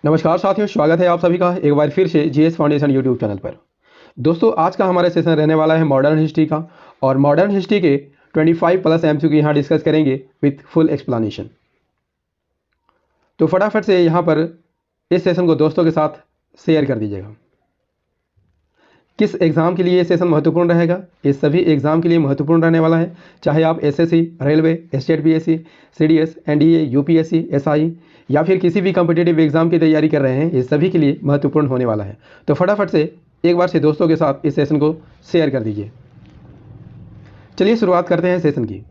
नमस्कार साथियों, स्वागत है आप सभी का एक बार फिर से जीएस फाउंडेशन यूट्यूब चैनल पर। दोस्तों, आज का हमारा सेशन रहने वाला है मॉडर्न हिस्ट्री का। और मॉडर्न हिस्ट्री के 25 प्लस एमसीक्यू यहाँ डिस्कस करेंगे विथ फुल एक्सप्लेनेशन। तो फटाफट से यहाँ पर इस सेशन को दोस्तों के साथ शेयर कर दीजिएगा। किस एग्ज़ाम के लिए ये सेशन महत्वपूर्ण रहेगा? ये सभी एग्ज़ाम के लिए महत्वपूर्ण रहने वाला है, चाहे आप SSC, railway, state PSC, CDS, NDA, UPSC, SI या फिर किसी भी कॉम्पिटिटिव एग्ज़ाम की तैयारी कर रहे हैं। ये सभी के लिए महत्वपूर्ण होने वाला है। तो फटाफट से एक बार से दोस्तों के साथ इस सेशन को शेयर कर दीजिए। चलिए शुरुआत करते हैं सेशन की।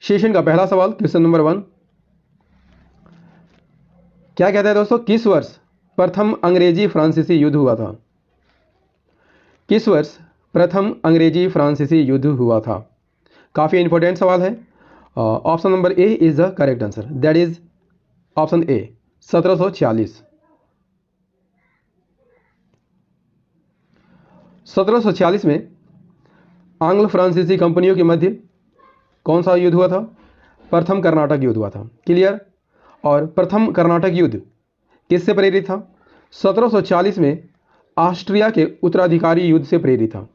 सेशन का पहला सवाल, क्वेश्चन नंबर 1, क्या कहता है दोस्तों? किस वर्ष प्रथम अंग्रेजी फ्रांसीसी युद्ध हुआ था? किस वर्ष प्रथम अंग्रेजी फ्रांसीसी युद्ध हुआ था? काफ़ी इंपॉर्टेंट सवाल है। Option number A is the correct answer, that is option A, 1746। 1746 में आंग्ल फ्रांसीसी कंपनियों के मध्य कौन सा युद्ध हुआ था? प्रथम कर्नाटक युद्ध हुआ था। क्लियर? और प्रथम कर्नाटक युद्ध किससे प्रेरित था? 1740 में ऑस्ट्रिया के उत्तराधिकारी युद्ध से प्रेरित था।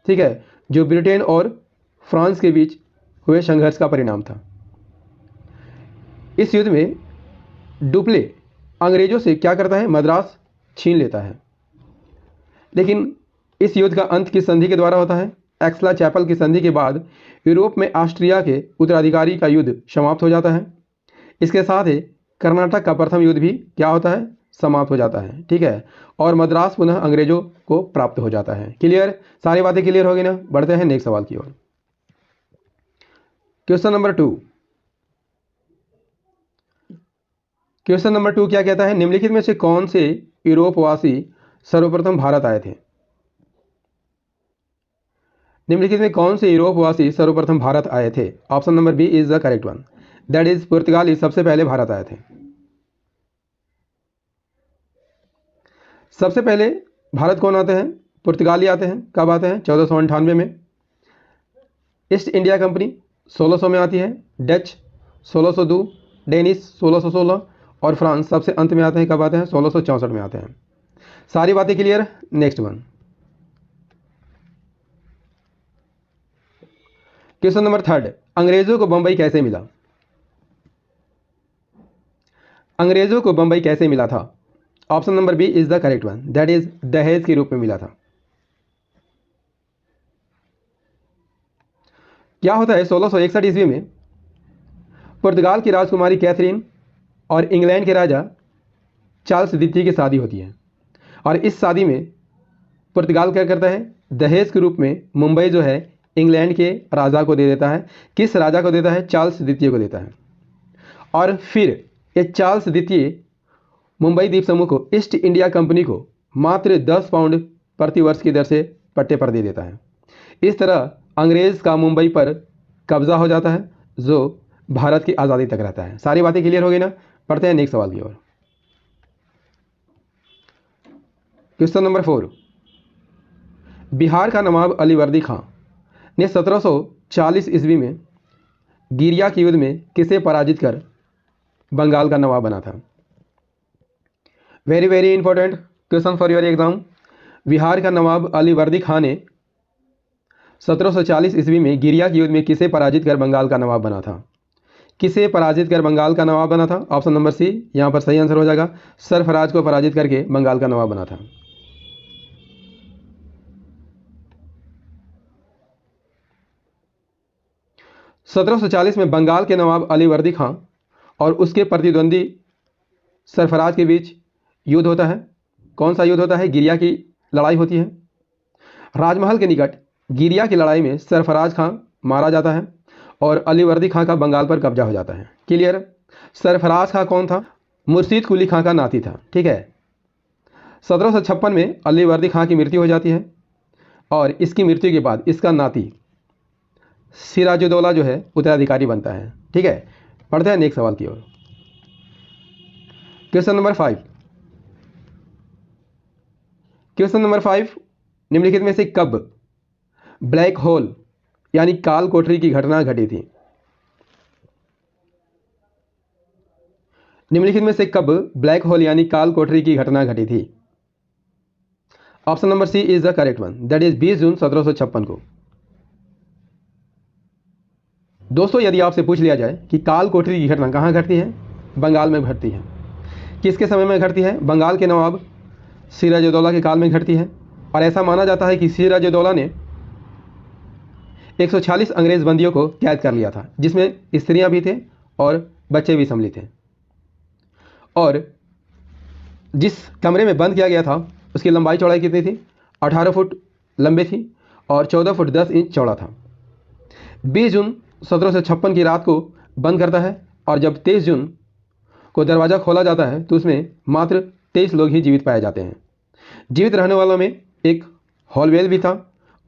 ठीक है, जो ब्रिटेन और फ्रांस के बीच हुए संघर्ष का परिणाम था। इस युद्ध में डुप्ले अंग्रेजों से क्या करता है? मद्रास छीन लेता है। लेकिन इस युद्ध का अंत किस संधि के द्वारा होता है? एक्सला चैपल की संधि के बाद यूरोप में ऑस्ट्रिया के उत्तराधिकारी का युद्ध समाप्त हो जाता है। इसके साथ ही कर्नाटक का प्रथम युद्ध भी क्या होता है? समाप्त हो जाता है। ठीक है, और मद्रास पुनः अंग्रेजों को प्राप्त हो जाता है। क्लियर? सारी बातें क्लियर हो गई ना? बढ़ते हैं नेक्स्ट सवाल की ओर। Question number 2। क्वेश्चन नंबर 2 क्या कहता है? निम्नलिखित में से कौन से यूरोपवासी सर्वप्रथम भारत आए थे? निम्नलिखित में कौन से यूरोपवासी सर्वप्रथम भारत आए थे? Option number B is the correct one, that is पुर्तगाली सबसे पहले भारत आए थे। सबसे पहले भारत कौन आते हैं? पुर्तगाली आते हैं। कब आते हैं? 1498 में। ईस्ट इंडिया कंपनी 1600 में आती है। डच 1602, डेनिश 1616 और फ्रांस सबसे अंत में आते हैं। कब आते हैं? 1664 में आते हैं। सारी बातें clear? Next one, question number 3, अंग्रेजों को बंबई कैसे मिला? अंग्रेजों को बंबई कैसे मिला था? Option number B is the correct one, that is दहेज के रूप में मिला था। क्या होता है? 1661 ईस्वी में पुर्तगाल की राजकुमारी कैथरीन और इंग्लैंड के राजा चार्ल्स द्वितीय की शादी होती है। और इस शादी में पुर्तगाल क्या करता है? दहेज के रूप में मुंबई जो है इंग्लैंड के राजा को दे देता है। किस राजा को देता है? चार्ल्स द्वितीय को देता है। और फिर ये चार्ल्स द्वितीय मुंबई द्वीप समूह को ईस्ट इंडिया कंपनी को मात्र 10 पाउंड प्रति वर्ष की दर से पट्टे पर दे देता है। इस तरह अंग्रेज का मुंबई पर कब्जा हो जाता है, जो भारत की आज़ादी तक रहता है। सारी बातें क्लियर हो गई ना? पढ़ते हैं नेक्स्ट सवाल की ओर। क्वेश्चन नंबर 4, बिहार का नवाब अलीवर्दी खां ने 1740 ईस्वी में गिरिया के युद्ध में किसे पराजित कर बंगाल का नवाब बना था? Very very important question for your exam. Bihar का नवाब अलीवर्दी खां ने 1740 ईस्वी में गिरिया के युद्ध में किसे पराजित कर बंगाल का नवाब बना था? किसे पराजित कर बंगाल का नवाब बना था? ऑप्शन नंबर सी यहाँ पर सही आंसर हो जाएगा, सरफराज को पराजित करके बंगाल का नवाब बना था। सत्रह सौ चालीस में बंगाल के नवाब अलीवर्दी खां और उसके प्रतिद्वंदी सरफराज के बीच युद्ध होता है। कौन सा युद्ध होता है? गिरिया की लड़ाई होती है। राजमहल के निकट गिरिया की लड़ाई में सरफराज खां मारा जाता है और अलीवर्दी खां का बंगाल पर कब्जा हो जाता है। क्लियर? सरफराज खां कौन था? मुर्शीद कुली खां का नाती था। ठीक है, 1756 में अलीवर्दी खां की मृत्यु हो जाती है और इसकी मृत्यु के बाद इसका नाती सिराजुद्दौला जो है उत्तराधिकारी बनता है। ठीक है, पढ़ते हैं नेक्स्ट सवाल की ओर। Question number 5। क्वेश्चन नंबर 5, निम्नलिखित में से कब ब्लैक होल यानी काल कोठरी की घटना घटी थी? निम्नलिखित में से कब ब्लैक होल यानी काल कोठरी की घटना घटी थी? Option number C is the correct one, that is 20 जून 1756 को। दोस्तों यदि आपसे पूछ लिया जाए कि काल कोठरी की घटना कहाँ घटती है, बंगाल में घटती है। किसके समय में घटती है? बंगाल के नवाब सिराजुद्दौला के काल में घटती है। और ऐसा माना जाता है कि सिराजुद्दौला ने 146 अंग्रेज बंदियों को कैद कर लिया था, जिसमें स्त्रियां भी थे और बच्चे भी सम्मिलित थे। और जिस कमरे में बंद किया गया था उसकी लंबाई चौड़ाई कितनी थी? 18 फुट लंबे थी और 14 फुट 10 इंच चौड़ा था। 20 जून 1756 की रात को बंद करता है और जब 23 जून को दरवाज़ा खोला जाता है तो उसमें मात्र 23 लोग ही जीवित पाए जाते हैं। जीवित रहने वालों में एक हॉलवेल भी था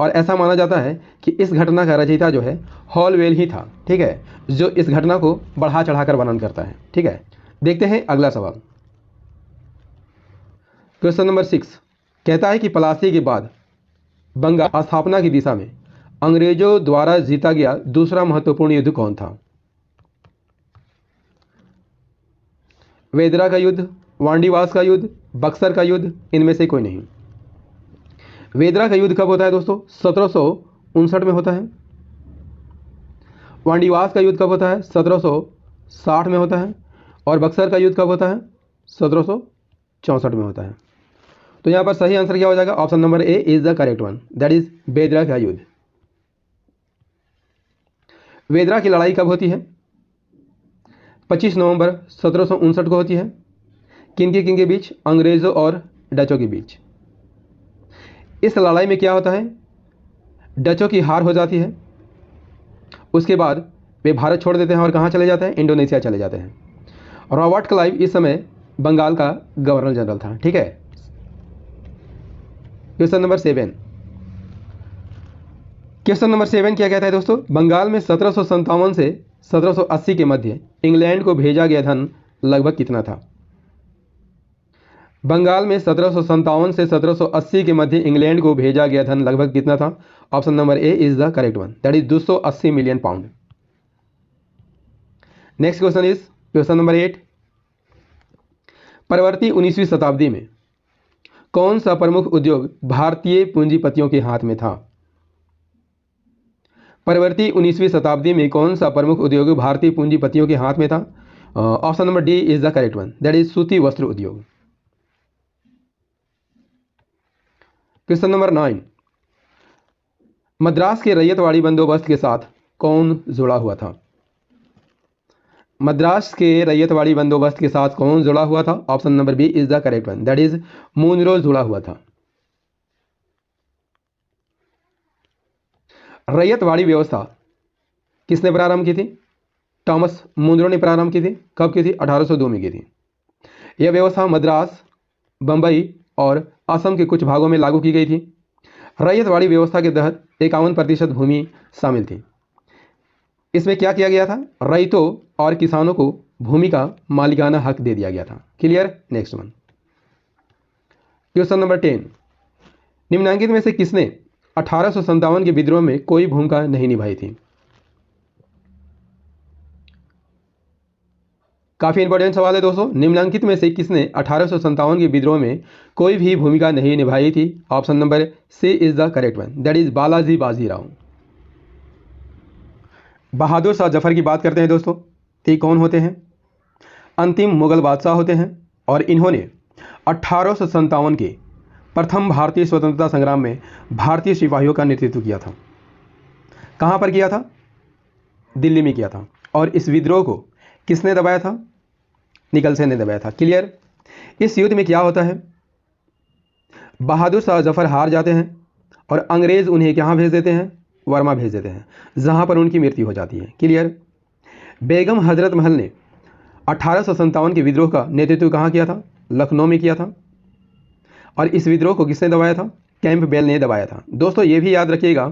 और ऐसा माना जाता है कि इस घटना का रचयिता जो है हॉलवेल ही था, ठीक है, जो इस घटना को बढ़ा चढ़ाकर वर्णन करता है। ठीक है, देखते हैं अगला सवाल। क्वेश्चन नंबर 6 कहता है कि पलासी के बाद बंगाल स्थापना की दिशा में अंग्रेजों द्वारा जीता गया दूसरा महत्वपूर्ण युद्ध कौन था? वेदरा का युद्ध, वांडीवास का युद्ध, बक्सर का युद्ध, इनमें से कोई नहीं। वेदरा का युद्ध कब होता है दोस्तों? 1759 में होता है। वांडीवास का युद्ध कब होता है? 1760 में होता है। और बक्सर का युद्ध कब होता है? 1764 में होता है। तो यहाँ पर सही आंसर क्या हो जाएगा? Option number A is the correct one, that is Bedara का युद्ध। वेदरा की लड़ाई कब होती है? 25 नवंबर 1759 को होती है। किन के बीच? अंग्रेजों और डचों के बीच। इस लड़ाई में क्या होता है? डचों की हार हो जाती है। उसके बाद वे भारत छोड़ देते हैं और कहाँ चले जाते हैं? इंडोनेशिया चले जाते हैं। रॉबर्ट क्लाइव इस समय बंगाल का गवर्नर जनरल था। ठीक है, क्वेश्चन नंबर 7। क्वेश्चन नंबर 7 क्या कहता है दोस्तों? बंगाल में 1757 से 1780 के मध्य इंग्लैंड को भेजा गया धन लगभग कितना था? बंगाल में 1757 से 1780 के मध्य इंग्लैंड को भेजा गया धन लगभग कितना था? Option number A is the correct one, that is 280 million pound. Next question is question number 8। परवर्ती 19वीं शताब्दी में कौन सा प्रमुख उद्योग भारतीय पूंजीपतियों के हाथ में था? परवर्ती 19वीं शताब्दी में कौन सा प्रमुख उद्योग भारतीय पूंजीपतियों के हाथ में था? Option number D is the correct one, that is सूती वस्त्र उद्योग। Question number 9। मद्रास के रैयतवाड़ी बंदोबस्त के साथ कौन जुड़ा हुआ था? मद्रास के रैयतवाड़ी बंदोबस्त के साथ कौन जुड़ा हुआ था? Option number B is the correct one, that is Munro जुड़ा हुआ था। रैयतवाड़ी व्यवस्था किसने प्रारंभ की थी? टॉमस मुनरो ने प्रारंभ की थी। कब की थी? 1802 में की थी। यह व्यवस्था मद्रास, बंबई और असम के कुछ भागों में लागू की गई थी। रैयतवाड़ी व्यवस्था के तहत 51% भूमि शामिल थी। इसमें क्या किया गया था? रैयतों और किसानों को भूमि का मालिकाना हक दे दिया गया था। Clear? Next one, question number 10। निम्नलिखित में से किसने 1857 के विद्रोह में कोई भूमिका नहीं निभाई थी? काफी इंपॉर्टेंट सवाल है दोस्तों। निम्नलिखित में से किसने 1857 के विद्रोह में कोई भी भूमिका नहीं निभाई थी? Option number C is the correct one, that is Balaji Bajirao. Bahadur Shah Zafar की बात करते हैं दोस्तों, तो ये कौन होते हैं? अंतिम मुगल बादशाह होते हैं और इन्होंने 1857 के प्रथम भारतीय स्वतंत्रता संग्राम में भारतीय सिपाहियों का नेतृत्व किया था। कहाँ पर किया था? दिल्ली में किया था। और इस विद्रोह को किसने दबाया था? निकल से ने दबाया था। क्लियर? इस युद्ध में क्या होता है? बहादुर शाह जफर हार जाते हैं और अंग्रेज उन्हें कहाँ भेज देते हैं? वर्मा भेज देते हैं, जहां पर उनकी मृत्यु हो जाती है। क्लियर? बेगम हजरत महल ने 1857 के विद्रोह का नेतृत्व कहाँ किया था? लखनऊ में किया था। और इस विद्रोह को किसने दबाया था? कैंपबेल ने दबाया था। दोस्तों ये भी याद रखिएगा,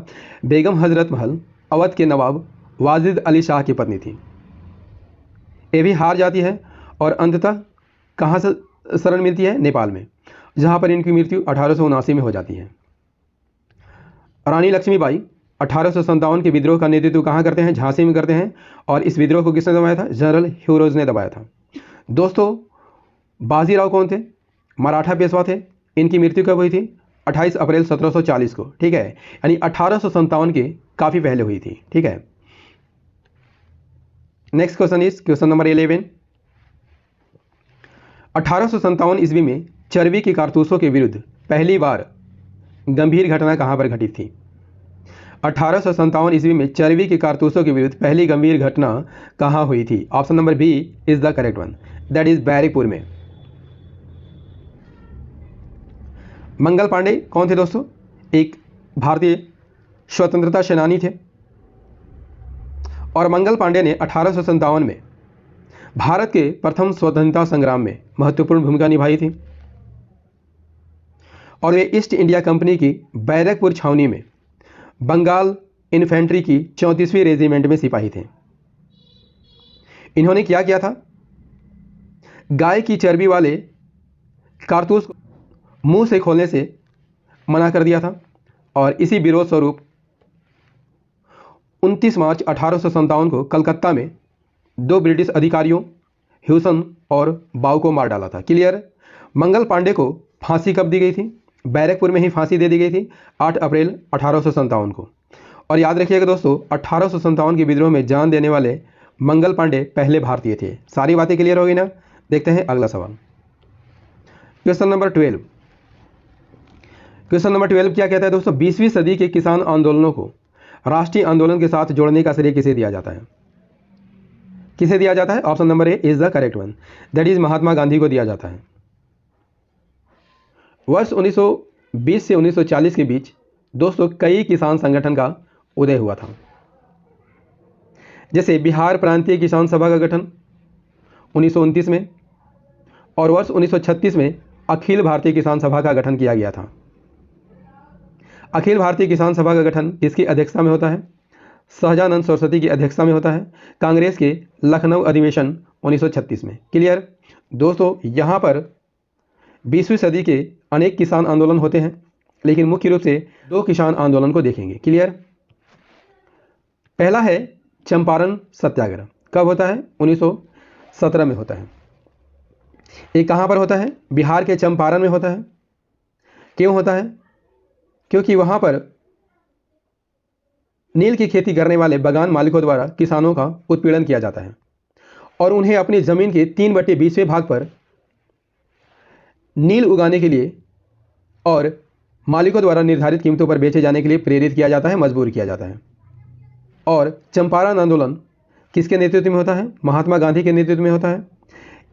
बेगम हजरत महल अवध के नवाब वाजिद अली शाह की पत्नी थी। ये भी हार जाती है और अंततः कहाँ से शरण मिलती है? नेपाल में, जहाँ पर इनकी मृत्यु 1879 में हो जाती है। रानी लक्ष्मीबाई 1857 के विद्रोह का नेतृत्व कहाँ करते हैं? झांसी में करते हैं। और इस विद्रोह को किसने दबाया था? जनरल ह्यूरोज ने दबाया था। दोस्तों बाजीराव कौन थे? मराठा पेशवा थे। इनकी मृत्यु कब हुई थी? 28 अप्रैल 1740 को, ठीक है, यानी 1857 के काफ़ी पहले हुई थी, ठीक है। Next question is question number 11। 1857 ईस्वी में चर्बी की कारतूसों के विरुद्ध पहली बार गंभीर घटना कहां पर घटित थी? 1857 ईस्वी में चर्बी की कारतूसों के विरुद्ध पहली गंभीर घटना कहां हुई थी? Option number B is the correct one, that is Barrackpore में। मंगल पांडे कौन थे दोस्तों? एक भारतीय स्वतंत्रता सेनानी थे और मंगल पांडे ने 1857 में भारत के प्रथम स्वतंत्रता संग्राम में महत्वपूर्ण भूमिका निभाई थी और वे ईस्ट इंडिया कंपनी की बैरकपुर छावनी में बंगाल इन्फेंट्री की 34वीं रेजिमेंट में सिपाही थे। इन्होंने क्या किया था? गाय की चर्बी वाले कारतूस मुंह से खोलने से मना कर दिया था और इसी विरोध स्वरूप 29 मार्च 1857 को कलकत्ता में 2 ब्रिटिश अधिकारियों ह्यूसन और बाउ को मार डाला था। क्लियर? मंगल पांडे को फांसी कब दी गई थी? बैरकपुर में ही फांसी दे दी गई थी 8 अप्रैल 1857 को। और याद रखिएगा दोस्तों 1857 के विद्रोह में जान देने वाले मंगल पांडे पहले भारतीय थे। सारी बातें क्लियर होगी ना? देखते हैं अगला सवाल। Question number 12। क्वेश्चन नंबर 12 क्या कहता है दोस्तों? 20वीं सदी के किसान आंदोलनों को राष्ट्रीय आंदोलन के साथ जोड़ने का श्रेय किसे दिया जाता है? किसे दिया जाता है? Option number A is the correct one, that is Mahatma Gandhi को दिया जाता है। वर्ष 1920 से 1940 के बीच दोस्तों कई किसान संगठन का उदय हुआ था, जैसे बिहार प्रांतीय किसान सभा का गठन 1929 में और वर्ष 1936 में अखिल भारतीय किसान सभा का गठन किया गया था। अखिल भारतीय किसान सभा का गठन किसकी अध्यक्षता में होता है? सहजानंद सरस्वती की अध्यक्षता में होता है, कांग्रेस के लखनऊ अधिवेशन 1936 में। क्लियर? दोस्तों यहाँ पर 20वीं सदी के अनेक किसान आंदोलन होते हैं, लेकिन मुख्य रूप से 2 किसान आंदोलन को देखेंगे। क्लियर? पहला है चंपारण सत्याग्रह। कब होता है? 1917 में होता है। ये कहाँ पर होता है? बिहार के चंपारण में होता है। क्यों होता है? क्योंकि वहाँ पर नील की खेती करने वाले बागान मालिकों द्वारा किसानों का उत्पीड़न किया जाता है और उन्हें अपनी ज़मीन के 3/20वें भाग पर नील उगाने के लिए और मालिकों द्वारा निर्धारित कीमतों पर बेचे जाने के लिए प्रेरित किया जाता है, मजबूर किया जाता है। और चंपारण आंदोलन किसके नेतृत्व में होता है? महात्मा गांधी के नेतृत्व में होता है।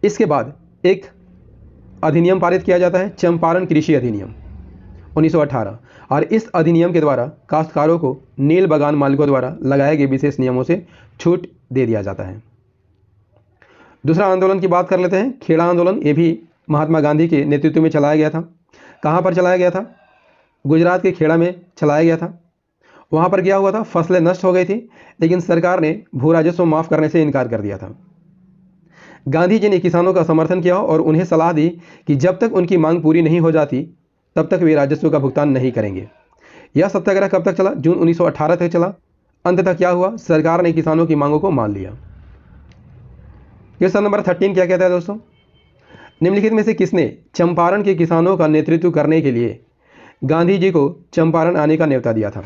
इसके बाद एक अधिनियम पारित किया जाता है, चंपारण कृषि अधिनियम 1918, और इस अधिनियम के द्वारा काश्तकारों को नील बागान मालिकों द्वारा लगाए गए विशेष नियमों से छूट दे दिया जाता है। दूसरा आंदोलन की बात कर लेते हैं, खेड़ा आंदोलन। ये भी महात्मा गांधी के नेतृत्व में चलाया गया था। कहाँ पर चलाया गया था? गुजरात के खेड़ा में चलाया गया था। वहाँ पर क्या हुआ था? फसलें नष्ट हो गई थी, लेकिन सरकार ने भू राजस्व माफ़ करने से इनकार कर दिया था। गांधी जी ने किसानों का समर्थन किया और उन्हें सलाह दी कि जब तक उनकी मांग पूरी नहीं हो जाती तब तक वे राजस्व का भुगतान नहीं करेंगे। यह सत्याग्रह कब तक चला? जून 1918 तक चला। अंततः क्या हुआ? सरकार ने किसानों की मांगों को मान लिया। क्वेश्चन नंबर 13 क्या कहता है दोस्तों? निम्नलिखित में से किसने चंपारण के किसानों का नेतृत्व करने के लिए गांधी जी को चंपारण आने का न्योता दिया था?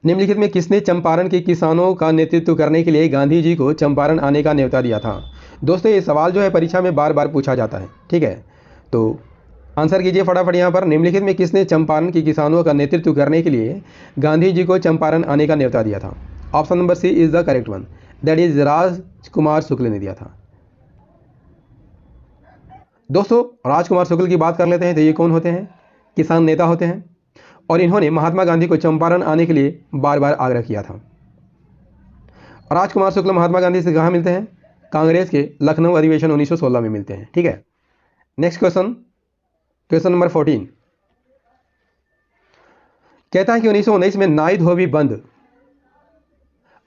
निम्नलिखित में किसने चंपारण के किसानों का नेतृत्व करने के लिए गांधी जी को चंपारण आने का न्योता दिया था? दोस्तों ये सवाल जो है परीक्षा में बार बार पूछा जाता है, ठीक है, तो आंसर कीजिए फटाफट यहाँ पर। निम्नलिखित में किसने चंपारण के किसानों का नेतृत्व करने के लिए गांधी जी को चंपारण आने का न्योता दिया था? Option number C is the correct one, that is Rajkumar Shukla ने दिया था। दोस्तों राजकुमार शुक्ल की बात कर लेते हैं, तो ये कौन होते हैं? किसान नेता होते हैं और इन्होंने महात्मा गांधी को चंपारण आने के लिए बार बार आग्रह किया था। राजकुमार शुक्ल महात्मा गांधी से कहाँ मिलते हैं? कांग्रेस के लखनऊ अधिवेशन 1916 में मिलते हैं, ठीक है। नेक्स्ट क्वेश्चन, क्वेश्चन नंबर 14 कहता है कि 1919 में नाई धोबी बंद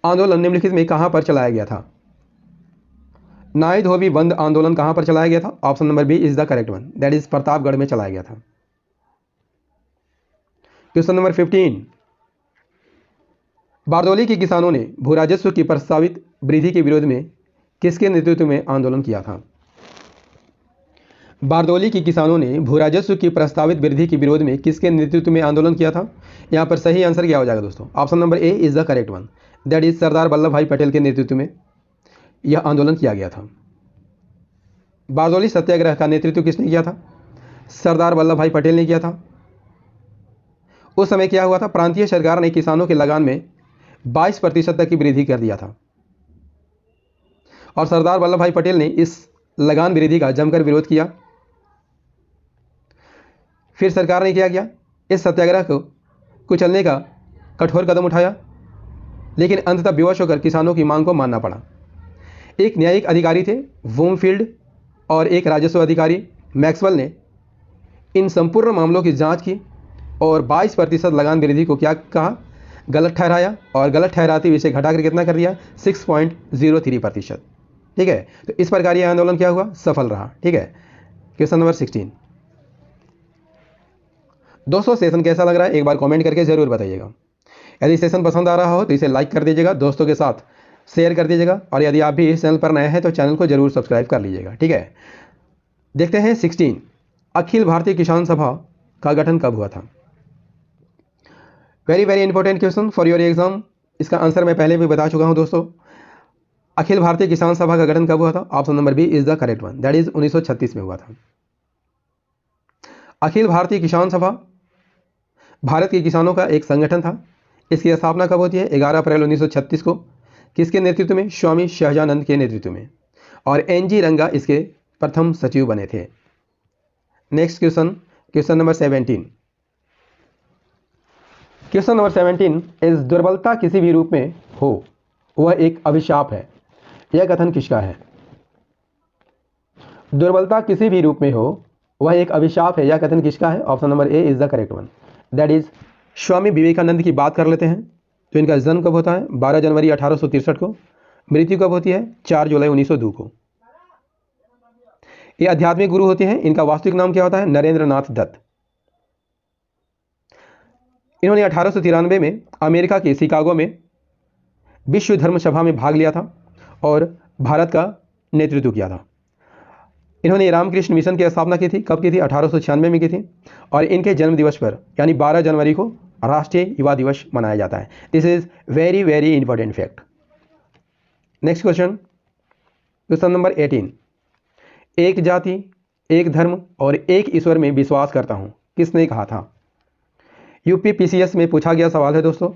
आंदोलन निम्नलिखित में कहां पर चलाया गया था? नाई धोबी बंद आंदोलन कहां पर चलाया गया था? Option number B is the correct one, that is Pratapgarh में चलाया गया था। क्वेश्चन नंबर 15 बारदौली के किसानों ने भू राजस्व की प्रस्तावित वृद्धि के विरोध में किसके नेतृत्व में आंदोलन किया था? बारदौली के किसानों ने भू राजस्व की प्रस्तावित वृद्धि के विरोध में किसके नेतृत्व में आंदोलन किया था? यहाँ पर सही आंसर क्या हो जाएगा दोस्तों? Option number A is the correct one, that is Sardar Vallabh Bhai Patel के नेतृत्व में यह आंदोलन किया गया था। बारदौली सत्याग्रह का नेतृत्व किसने किया था? सरदार वल्लभ भाई पटेल ने किया था। उस समय क्या हुआ था? प्रांतीय सरकार ने किसानों के लगान में 22% तक की वृद्धि कर दिया था और सरदार वल्लभ भाई पटेल ने इस लगान वृद्धि का जमकर विरोध किया। फिर सरकार ने क्या किया? इस सत्याग्रह को कुचलने का कठोर कदम उठाया, लेकिन अंततः विवश होकर किसानों की मांग को मानना पड़ा। एक न्यायिक अधिकारी थे वोमफील्ड और एक राजस्व अधिकारी मैक्सवेल ने इन संपूर्ण मामलों की जांच की और 22% लगान वृद्धि को क्या कहा? गलत ठहराया, और गलत ठहराते हुए इसे घटाकर कितना कर दिया? 6.03%। ठीक है, तो इस प्रकार यह आंदोलन क्या हुआ? सफल रहा। ठीक है, क्वेश्चन नंबर 16। दोस्तों सेशन कैसा लग रहा है एक बार कमेंट करके जरूर बताइएगा। यदि सेशन पसंद आ रहा हो तो इसे लाइक कर दीजिएगा, दोस्तों के साथ शेयर कर दीजिएगा, और यदि आप भी इस चैनल पर नए हैं तो चैनल को जरूर सब्सक्राइब कर लीजिएगा। ठीक है, देखते हैं 16। अखिल भारतीय किसान सभा का गठन कब हुआ था? Very very important question for your exam. इसका आंसर मैं पहले भी बता चुका हूं दोस्तों। अखिल भारतीय किसान सभा का गठन कब हुआ था? Option number B is the correct one, that is 1936 में हुआ था। अखिल भारतीय किसान सभा भारत के किसानों का एक संगठन था। इसकी स्थापना कब होती है? 11 अप्रैल 1936 को। किसके नेतृत्व में? स्वामी सहजानंद के नेतृत्व में, और एनजी रंगा इसके प्रथम सचिव बने थे। Next question, question number 17। Question number 17 is दुर्बलता किसी भी रूप में हो वह एक अभिशाप है, यह कथन किसका है? दुर्बलता किसी भी रूप में हो वह एक अभिशाप है, यह कथन किसका है? Option number A is the correct one, that is Swami Vivekananda की बात कर लेते हैं। तो इनका जन्म कब होता है? 12 जनवरी 1863 को। मृत्यु कब होती है? 4 जुलाई 1902 को। ये आध्यात्मिक गुरु होते हैं। इनका वास्तविक नाम क्या होता है? नरेंद्र नाथ दत्त। इन्होंने 1893 में अमेरिका के शिकागो में विश्व धर्म सभा में भाग लिया था और भारत का नेतृत्व किया था। इन्होंने रामकृष्ण मिशन की स्थापना की थी। कब की थी? 1896 में की थी। और इनके जन्म दिवस पर यानी 12 जनवरी को राष्ट्रीय युवा दिवस मनाया जाता है। This is very very important fact. Next question, question number 18। एक जाति, एक धर्म और एक ईश्वर में विश्वास करता हूं, किसने कहा था? यूपी पीसीएस में पूछा गया सवाल है दोस्तों।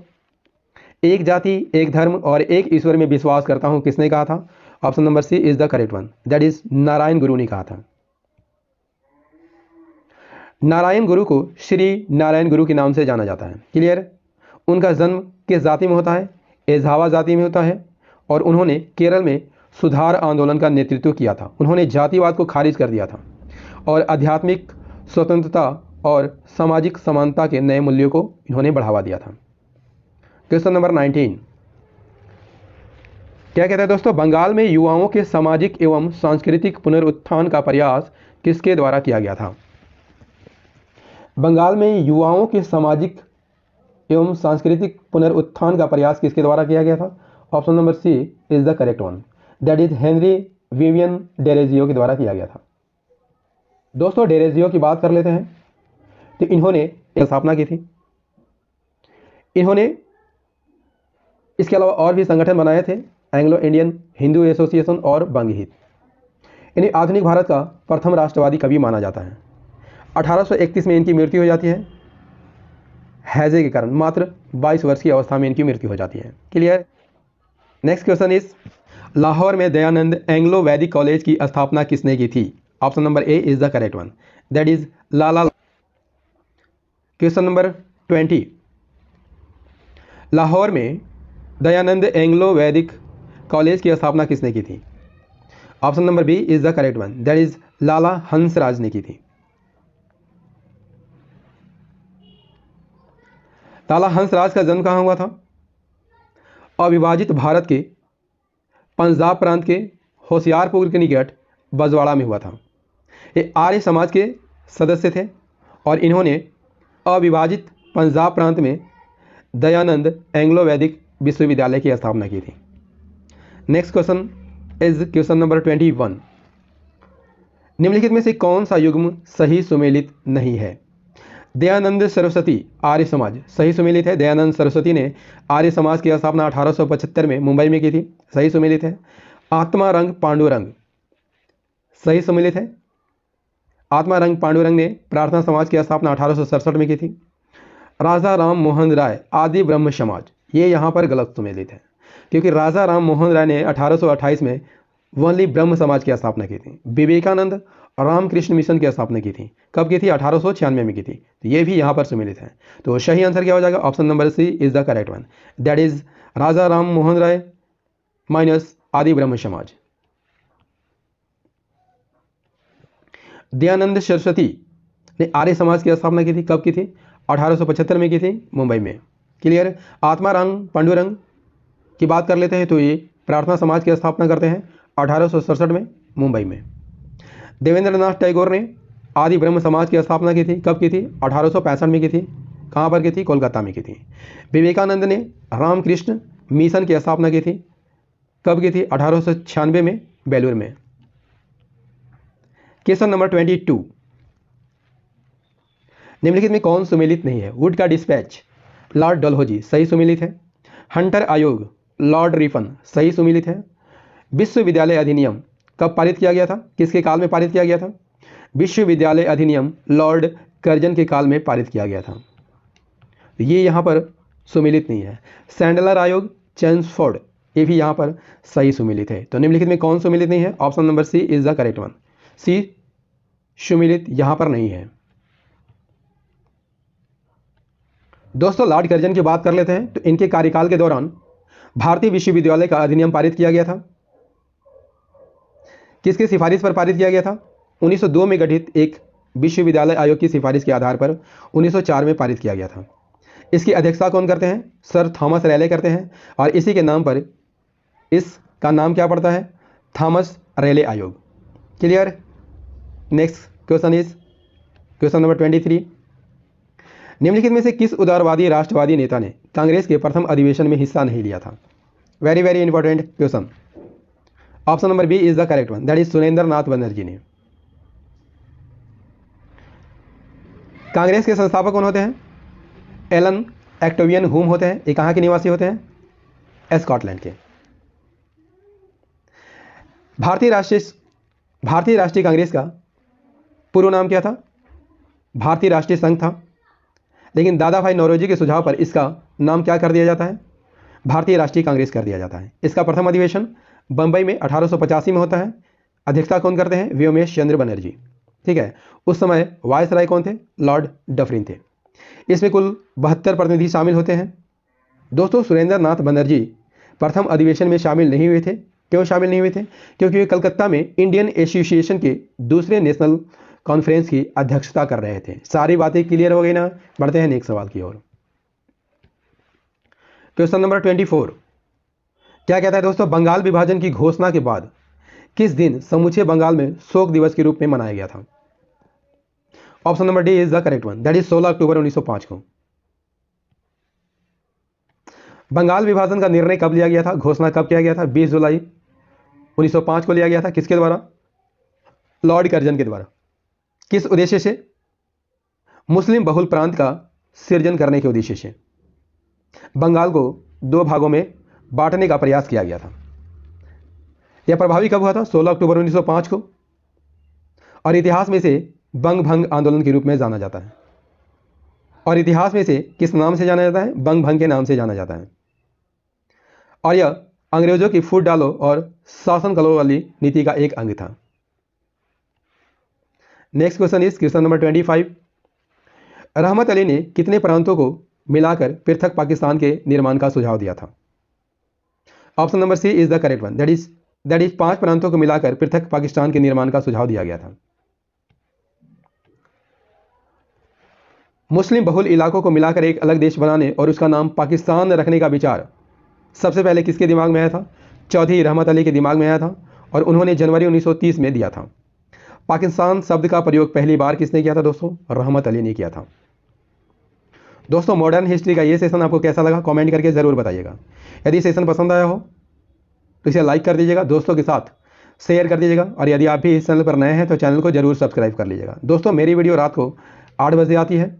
एक जाति, एक धर्म और एक ईश्वर में विश्वास करता हूं, किसने कहा था? Option number C is the correct one, that is Narayan Guru ने कहा था। नारायण गुरु को श्री नारायण गुरु के नाम से जाना जाता है। क्लियर? उनका जन्म किस जाति में होता है? एझावा जाति में होता है, और उन्होंने केरल में सुधार आंदोलन का नेतृत्व किया था। उन्होंने जातिवाद को खारिज कर दिया था और आध्यात्मिक स्वतंत्रता और सामाजिक समानता के नए मूल्यों को इन्होंने बढ़ावा दिया था। क्वेश्चन नंबर 19 क्या कहता है दोस्तों? बंगाल में युवाओं के सामाजिक एवं सांस्कृतिक पुनरुत्थान का प्रयास किसके द्वारा किया गया था? बंगाल में युवाओं के सामाजिक एवं सांस्कृतिक पुनरुत्थान का प्रयास किसके द्वारा किया गया था? Option number C is the correct one, that is Henry Vivian Derozio के द्वारा किया गया था। दोस्तों डेरेजियो की बात कर लेते हैं। तो इन्होंने स्थापना की थी। इन्होंने इसके अलावा और भी संगठन बनाए थे, एंग्लो इंडियन हिंदू एसोसिएशन और बंग हित। इन्हें आधुनिक भारत का प्रथम राष्ट्रवादी कवि माना जाता है। 1831 में इनकी मृत्यु हो जाती है हैजे के कारण। मात्र 22 वर्ष की अवस्था में इनकी मृत्यु हो जाती है। Clear? Next question is Lahore में दयानंद एंग्लो वैदिक कॉलेज की स्थापना किसने की थी? Option number A is the correct one, that is Lala. Question number 20 Lahore में दयानंद एंग्लो वैदिक कॉलेज की स्थापना किसने की थी? Option number B is the correct one, that is Lala Hansraj ने की थी। लाला हंसराज का जन्म कहाँ हुआ था? अविभाजित भारत के पंजाब प्रांत के होशियारपुर के निकट बजवाड़ा में हुआ था। ये आर्य समाज के सदस्य थे और इन्होंने अविभाजित पंजाब प्रांत में दयानंद एंग्लो वैदिक विश्वविद्यालय की स्थापना की थी। Next question is question number 21। निम्नलिखित में से कौन सा युग्म सही सुमेलित नहीं है? दयानंद सरस्वती आर्य समाज सही सुमेलित है। दयानंद सरस्वती ने आर्य समाज की स्थापना 1875 में मुंबई में की थी, सही सुमेलित है। आत्मा रंग पांडुरंग सही सुमेलित है। आत्मा रंग पांडुरंग ने प्रार्थना समाज की स्थापना 1867 में की थी। राजा राम मोहन राय आदि ब्रह्म समाज, ये यहाँ पर गलत सुमेलित है, क्योंकि राजा राम मोहन राय ने 1828 में वनली ब्रह्म समाज की स्थापना की थी। विवेकानंद रामकृष्ण मिशन की स्थापना की थी, कब की थी? 1896 में की थी। तो ये भी यहाँ पर सुमेलित है। तो सही आंसर क्या हो जाएगा? Option number C is the correct one, that is Raja Ram Mohan Roy minus Adi Brahmo समाज। दयानंद सरस्वती ने आर्य समाज की स्थापना की थी, कब की थी? 1875 में की थी, मुंबई में। क्लियर? आत्मा रंग पांडुरंग की बात कर लेते हैं तो ये प्रार्थना समाज की स्थापना करते हैं 1867 में, मुंबई में। देवेंद्रनाथ टैगोर ने आदि ब्रह्म समाज की स्थापना की थी, कब की थी? 1865 में की थी। कहाँ पर की थी? कोलकाता में की थी। विवेकानंद ने रामकृष्ण मिशन की स्थापना की थी, कब की थी? 1896 में, बेलूर में। Question number 22। निम्नलिखित में कौन सुमेलित नहीं है? वुड का डिस्पैच लॉर्ड डलहौजी सही सुमेलित है। हंटर आयोग लॉर्ड रिपन सही सुमेलित है। विश्वविद्यालय अधिनियम कब पारित किया गया था? किसके काल में पारित किया गया था? विश्वविद्यालय अधिनियम लॉर्ड कर्जन के काल में पारित किया गया था। ये यहाँ पर सुमेलित नहीं है। सैंडलर आयोग चैम्सफोर्ड, ये भी यहाँ पर सही सुमेलित है। तो निम्नलिखित में कौन सुमेलित नहीं है? Option number C is the correct one, C सुमेलित यहाँ पर नहीं है। दोस्तों लॉर्ड कर्जन की बात कर लेते हैं तो इनके कार्यकाल के दौरान भारतीय विश्वविद्यालय का अधिनियम पारित किया गया था। किसके सिफारिश पर पारित किया गया था? 1902 में गठित एक विश्वविद्यालय आयोग की सिफारिश के आधार पर 1904 में पारित किया गया था। इसकी अध्यक्षता कौन करते हैं? सर थॉमस रेले करते हैं, और इसी के नाम पर इसका नाम क्या पड़ता है? थॉमस रेले आयोग। Clear? Next question is question number 23। निम्नलिखित में से किस उदारवादी राष्ट्रवादी नेता ने कांग्रेस के प्रथम अधिवेशन में हिस्सा नहीं लिया था? Very very important question. Option number B is the correct one, that is Surendra Nath Banerjee ने। कांग्रेस के संस्थापक कौन होते हैं? एलन एक्टोवियन हुम होते हैं। ये कहाँ के निवासी होते हैं? स्कॉटलैंड के। भारतीय राष्ट्रीय कांग्रेस का पूर्व नाम क्या था? भारतीय राष्ट्रीय संघ था, लेकिन दादा भाई नौरोजी के सुझाव पर इसका नाम क्या कर दिया जाता है? भारतीय राष्ट्रीय कांग्रेस कर दिया जाता है। इसका प्रथम अधिवेशन बंबई में 1885 में होता है। अध्यक्षता कौन करते हैं? व्योमेश चंद्र बनर्जी। ठीक है, उस समय वायसराय कौन थे? लॉर्ड डफरिन थे। इसमें कुल 72 प्रतिनिधि शामिल होते हैं। दोस्तों सुरेंद्र नाथ बनर्जी प्रथम अधिवेशन में शामिल नहीं हुए थे। क्यों शामिल नहीं हुए थे? क्योंकि वे कलकत्ता में इंडियन एसोसिएशन के दूसरे नेशनल कॉन्फ्रेंस की अध्यक्षता कर रहे थे। सारी बातें क्लियर हो गई ना? बढ़ते हैं नेक्स्ट सवाल की ओर। क्वेश्चन नंबर 24 क्या कहता है दोस्तों? बंगाल विभाजन की घोषणा के बाद किस दिन समूचे बंगाल में शोक दिवस के रूप में मनाया गया था? Option number D is the correct one, that is 16 अक्टूबर 1905 को। बंगाल विभाजन का निर्णय कब लिया गया था? घोषणा कब किया गया था? 20 जुलाई 1905 को लिया गया था। किसके द्वारा? लॉर्ड कर्जन के द्वारा। किस उद्देश्य से? मुस्लिम बहुल प्रांत का सृजन करने के उद्देश्य से बंगाल को दो भागों में बांटने का प्रयास किया गया था। यह प्रभावी कब हुआ था? 16 अक्टूबर 1905 को, और इतिहास में से बंग भंग आंदोलन के रूप में जाना जाता है। और इतिहास में से किस नाम से जाना जाता है? बंग भंग के नाम से जाना जाता है। और यह अंग्रेजों की फूट डालो और शासन करो वाली नीति का एक अंग था। Next question is question number 25। रहमत अली ने कितने प्रांतों को मिलाकर पृथक पाकिस्तान के निर्माण का सुझाव दिया था? Option number C is the correct one, that is 5 प्रांतों को मिलाकर पृथक पाकिस्तान के निर्माण का सुझाव दिया गया था। मुस्लिम बहुल इलाकों को मिलाकर एक अलग देश बनाने और उसका नाम पाकिस्तान रखने का विचार सबसे पहले किसके दिमाग में आया था? चौधरी रहमत अली के दिमाग में आया था, और उन्होंने जनवरी 1930 में दिया था। पाकिस्तान शब्द का प्रयोग पहली बार किसने किया था दोस्तों? रहमत अली ने किया था। दोस्तों मॉडर्न हिस्ट्री का ये सेशन आपको कैसा लगा? कमेंट करके ज़रूर बताइएगा। यदि सेशन पसंद आया हो तो इसे लाइक कर दीजिएगा, दोस्तों के साथ शेयर कर दीजिएगा, और यदि आप भी इस चैनल पर नए हैं तो चैनल को जरूर सब्सक्राइब कर लीजिएगा। दोस्तों मेरी वीडियो रात को 8 बजे आती है,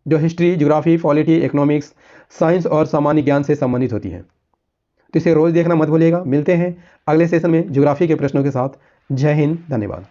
जो history, geography, polity, economics, science और सामान्य ज्ञान से संबंधित होती है। तो इसे रोज़ देखना मत भूलिएगा। मिलते हैं अगले सेशन में ज्योग्राफी के प्रश्नों के साथ। जय हिंद, धन्यवाद।